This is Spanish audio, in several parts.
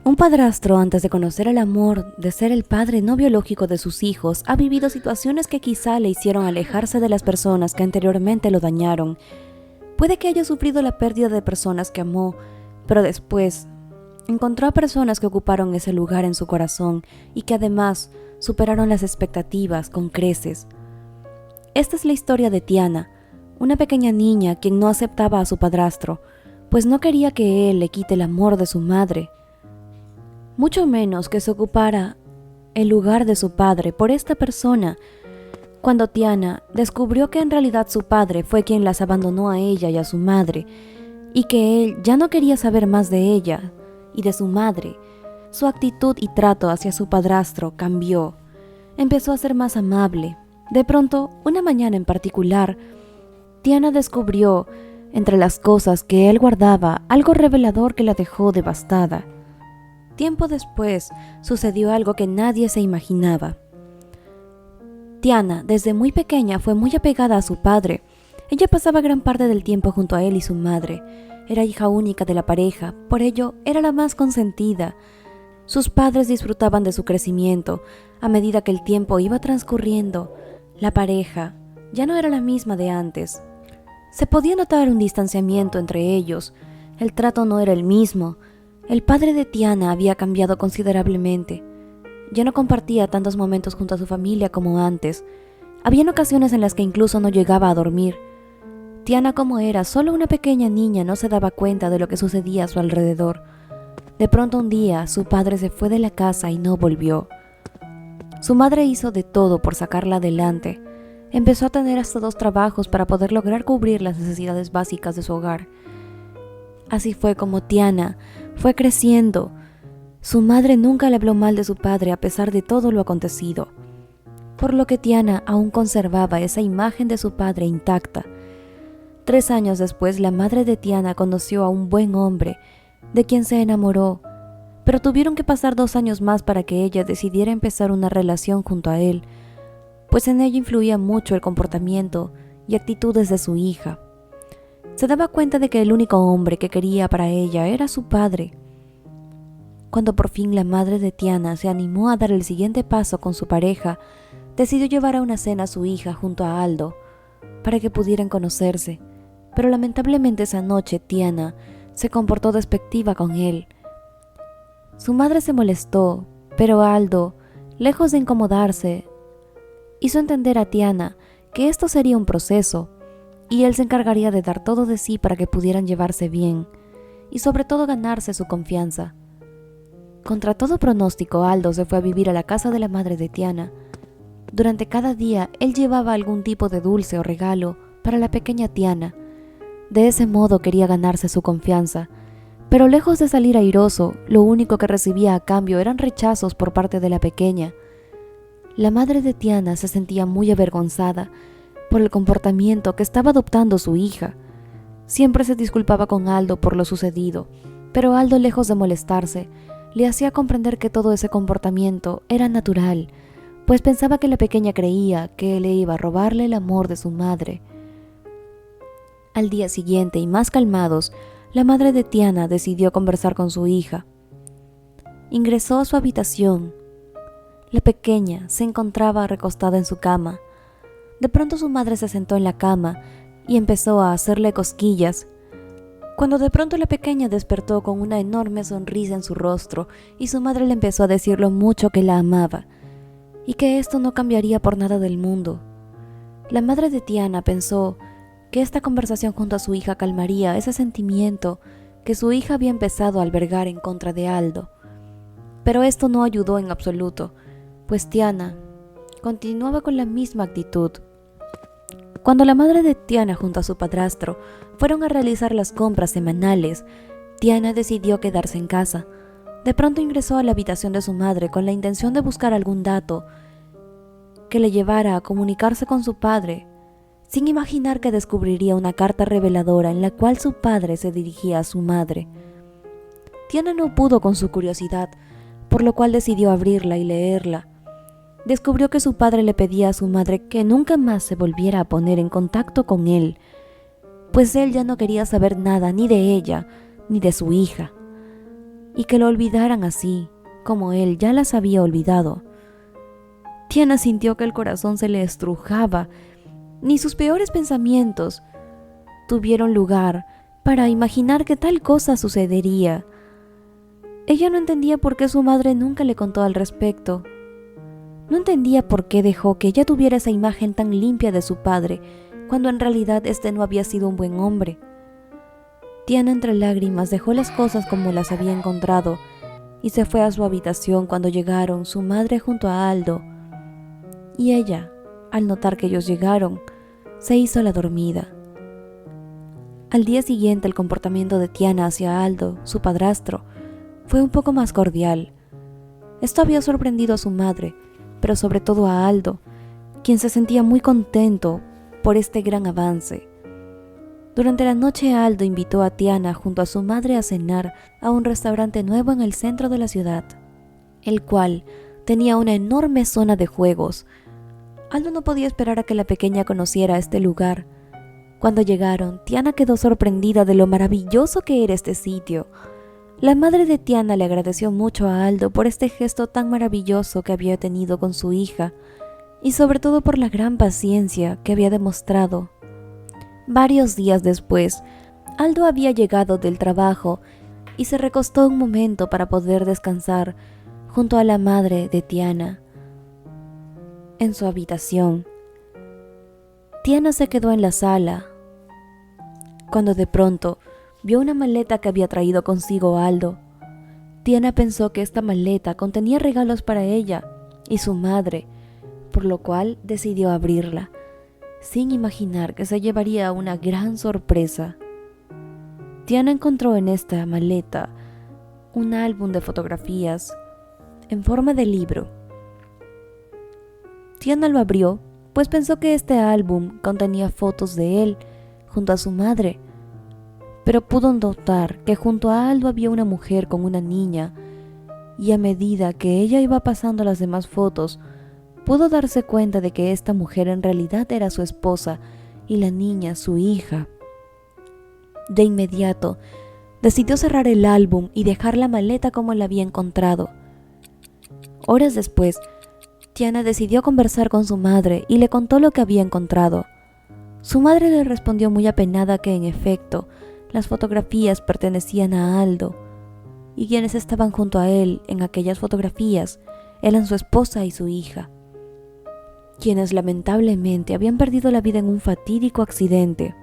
Un padrastro, antes de conocer el amor de ser el padre no biológico de sus hijos, ha vivido situaciones que quizá le hicieron alejarse de las personas que anteriormente lo dañaron. Puede que haya sufrido la pérdida de personas que amó, pero después encontró a personas que ocuparon ese lugar en su corazón y que además superaron las expectativas con creces. Esta es la historia de Tiana, una pequeña niña quien no aceptaba a su padrastro, pues no quería que él le quite el amor de su madre, mucho menos que se ocupara el lugar de su padre por esta persona. Cuando Tiana descubrió que en realidad su padre fue quien las abandonó a ella y a su madre, y que él ya no quería saber más de ella y de su madre, su actitud y trato hacia su padrastro cambió. Empezó a ser más amable. De pronto, una mañana en particular, Tiana descubrió, entre las cosas que él guardaba, algo revelador que la dejó devastada. Tiempo después, sucedió algo que nadie se imaginaba. Tiana, desde muy pequeña, fue muy apegada a su padre. Ella pasaba gran parte del tiempo junto a él y su madre. Era hija única de la pareja, por ello era la más consentida. Sus padres disfrutaban de su crecimiento. A medida que el tiempo iba transcurriendo, la pareja ya no era la misma de antes. Se podía notar un distanciamiento entre ellos. El trato no era el mismo. El padre de Tiana había cambiado considerablemente. Ya no compartía tantos momentos junto a su familia como antes. Habían ocasiones en las que incluso no llegaba a dormir. Tiana, como era solo una pequeña niña, no se daba cuenta de lo que sucedía a su alrededor. De pronto un día, su padre se fue de la casa y no volvió. Su madre hizo de todo por sacarla adelante. Empezó a tener hasta 2 trabajos para poder lograr cubrir las necesidades básicas de su hogar. Así fue como Tiana fue creciendo. Su madre nunca le habló mal de su padre a pesar de todo lo acontecido, por lo que Tiana aún conservaba esa imagen de su padre intacta. 3 años después, la madre de Tiana conoció a un buen hombre, de quien se enamoró, pero tuvieron que pasar 2 años más para que ella decidiera empezar una relación junto a él, pues en ella influía mucho el comportamiento y actitudes de su hija. Se daba cuenta de que el único hombre que quería para ella era su padre. Cuando por fin la madre de Tiana se animó a dar el siguiente paso con su pareja, decidió llevar a una cena a su hija junto a Aldo, para que pudieran conocerse, pero lamentablemente esa noche Tiana se comportó despectiva con él. Su madre se molestó, pero Aldo, lejos de incomodarse, hizo entender a Tiana que esto sería un proceso, y él se encargaría de dar todo de sí para que pudieran llevarse bien, y sobre todo ganarse su confianza. Contra todo pronóstico, Aldo se fue a vivir a la casa de la madre de Tiana. Durante cada día, él llevaba algún tipo de dulce o regalo para la pequeña Tiana. De ese modo quería ganarse su confianza, pero lejos de salir airoso, lo único que recibía a cambio eran rechazos por parte de la pequeña. La madre de Tiana se sentía muy avergonzada por el comportamiento que estaba adoptando su hija. Siempre se disculpaba con Aldo por lo sucedido, pero Aldo, lejos de molestarse, le hacía comprender que todo ese comportamiento era natural, pues pensaba que la pequeña creía que él le iba a robarle el amor de su madre. Al día siguiente, y más calmados, la madre de Tiana decidió conversar con su hija. Ingresó a su habitación. La pequeña se encontraba recostada en su cama. De pronto su madre se sentó en la cama y empezó a hacerle cosquillas, cuando de pronto la pequeña despertó con una enorme sonrisa en su rostro y su madre le empezó a decir lo mucho que la amaba y que esto no cambiaría por nada del mundo. La madre de Tiana pensó que esta conversación junto a su hija calmaría ese sentimiento que su hija había empezado a albergar en contra de Aldo, pero esto no ayudó en absoluto, pues Tiana continuaba con la misma actitud. Cuando la madre de Tiana junto a su padrastro fueron a realizar las compras semanales, Tiana decidió quedarse en casa. De pronto ingresó a la habitación de su madre con la intención de buscar algún dato que le llevara a comunicarse con su padre, sin imaginar que descubriría una carta reveladora en la cual su padre se dirigía a su madre. Tiana no pudo con su curiosidad, por lo cual decidió abrirla y leerla. Descubrió que su padre le pedía a su madre que nunca más se volviera a poner en contacto con él, pues él ya no quería saber nada ni de ella ni de su hija. y que lo olvidaran así, como él ya las había olvidado. Tiana sintió que el corazón se le estrujaba. Ni sus peores pensamientos tuvieron lugar para imaginar que tal cosa sucedería. Ella no entendía por qué su madre nunca le contó al respecto. No entendía por qué dejó que ella tuviera esa imagen tan limpia de su padre, cuando en realidad este no había sido un buen hombre. Tiana, entre lágrimas, dejó las cosas como las había encontrado y se fue a su habitación cuando llegaron su madre junto a Aldo. Y ella, al notar que ellos llegaron, se hizo la dormida. Al día siguiente el comportamiento de Tiana hacia Aldo, su padrastro, fue un poco más cordial. Esto había sorprendido a su madre, pero sobre todo a Aldo, quien se sentía muy contento por este gran avance. Durante la noche Aldo invitó a Tiana junto a su madre a cenar a un restaurante nuevo en el centro de la ciudad, el cual tenía una enorme zona de juegos. Aldo no podía esperar a que la pequeña conociera este lugar. Cuando llegaron, Tiana quedó sorprendida de lo maravilloso que era este sitio. La madre de Tiana le agradeció mucho a Aldo por este gesto tan maravilloso que había tenido con su hija y sobre todo por la gran paciencia que había demostrado. Varios días después, Aldo había llegado del trabajo y se recostó un momento para poder descansar junto a la madre de Tiana en su habitación. Tiana se quedó en la sala cuando de pronto vio una maleta que había traído consigo Aldo. Tiana pensó que esta maleta contenía regalos para ella y su madre, por lo cual decidió abrirla, sin imaginar que se llevaría una gran sorpresa. Tiana encontró en esta maleta un álbum de fotografías en forma de libro. Tiana lo abrió, pues pensó que este álbum contenía fotos de él junto a su madre, pero pudo notar que junto a Aldo había una mujer con una niña, y a medida que ella iba pasando las demás fotos, pudo darse cuenta de que esta mujer en realidad era su esposa y la niña su hija. De inmediato, decidió cerrar el álbum y dejar la maleta como la había encontrado. Horas después, Tiana decidió conversar con su madre y le contó lo que había encontrado. Su madre le respondió muy apenada que, en efecto, las fotografías pertenecían a Aldo, y quienes estaban junto a él en aquellas fotografías eran su esposa y su hija, quienes lamentablemente habían perdido la vida en un fatídico accidente.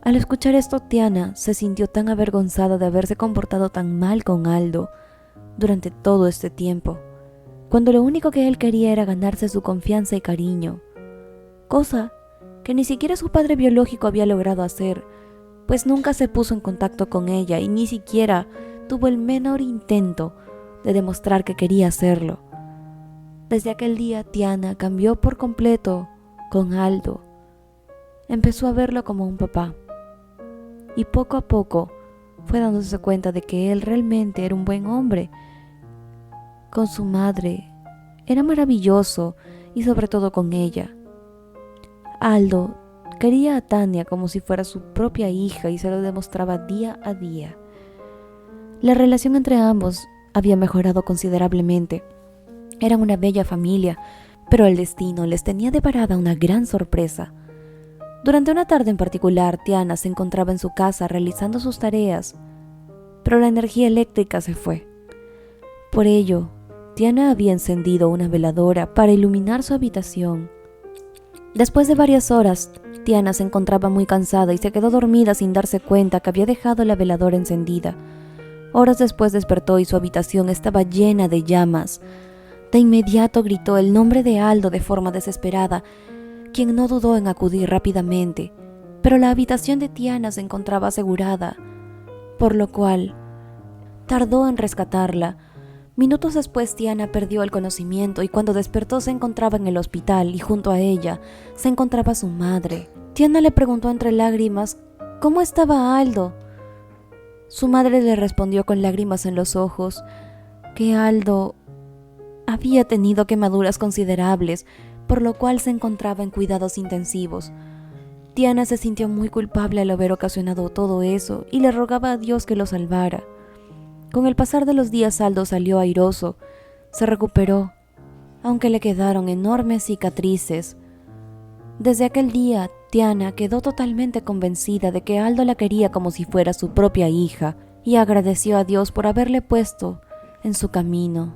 Al escuchar esto, Tiana se sintió tan avergonzada de haberse comportado tan mal con Aldo durante todo este tiempo, cuando lo único que él quería era ganarse su confianza y cariño, cosa que ni siquiera su padre biológico había logrado hacer, pues nunca se puso en contacto con ella y ni siquiera tuvo el menor intento de demostrar que quería hacerlo. Desde aquel día, Tiana cambió por completo con Aldo. Empezó a verlo como un papá, y poco a poco fue dándose cuenta de que él realmente era un buen hombre. Con su madre era maravilloso, y sobre todo con ella. Aldo quería a Tania como si fuera su propia hija y se lo demostraba día a día. La relación entre ambos había mejorado considerablemente. Eran una bella familia, pero el destino les tenía deparada una gran sorpresa. Durante una tarde en particular, Tiana se encontraba en su casa realizando sus tareas, pero la energía eléctrica se fue. Por ello, Tiana había encendido una veladora para iluminar su habitación. Después de varias horas, Tiana se encontraba muy cansada y se quedó dormida sin darse cuenta que había dejado la veladora encendida. Horas después despertó y su habitación estaba llena de llamas. De inmediato gritó el nombre de Aldo de forma desesperada, quien no dudó en acudir rápidamente, pero la habitación de Tiana se encontraba asegurada, por lo cual tardó en rescatarla. Minutos después, Tiana perdió el conocimiento y cuando despertó se encontraba en el hospital y junto a ella se encontraba su madre. Tiana le preguntó entre lágrimas ¿cómo estaba Aldo? Su madre le respondió con lágrimas en los ojos que Aldo había tenido quemaduras considerables, por lo cual se encontraba en cuidados intensivos. Tiana se sintió muy culpable al haber ocasionado todo eso y le rogaba a Dios que lo salvara. Con el pasar de los días Aldo salió airoso, se recuperó, aunque le quedaron enormes cicatrices. Desde aquel día, Tiana quedó totalmente convencida de que Aldo la quería como si fuera su propia hija y agradeció a Dios por haberle puesto en su camino.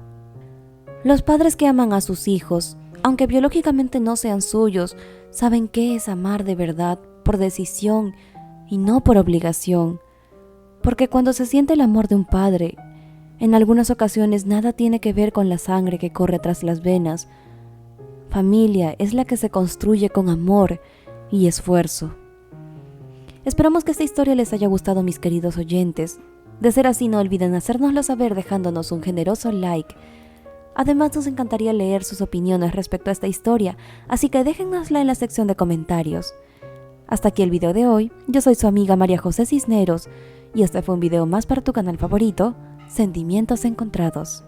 Los padres que aman a sus hijos, aunque biológicamente no sean suyos, saben qué es amar de verdad, por decisión y no por obligación. Porque cuando se siente el amor de un padre, en algunas ocasiones nada tiene que ver con la sangre que corre tras las venas. Familia es la que se construye con amor y esfuerzo. Esperamos que esta historia les haya gustado, mis queridos oyentes. De ser así, no olviden hacérnoslo saber dejándonos un generoso like. Además, nos encantaría leer sus opiniones respecto a esta historia, así que déjennosla en la sección de comentarios. Hasta aquí el video de hoy. Yo soy su amiga María José Cisneros y este fue un video más para tu canal favorito, Sentimientos Encontrados.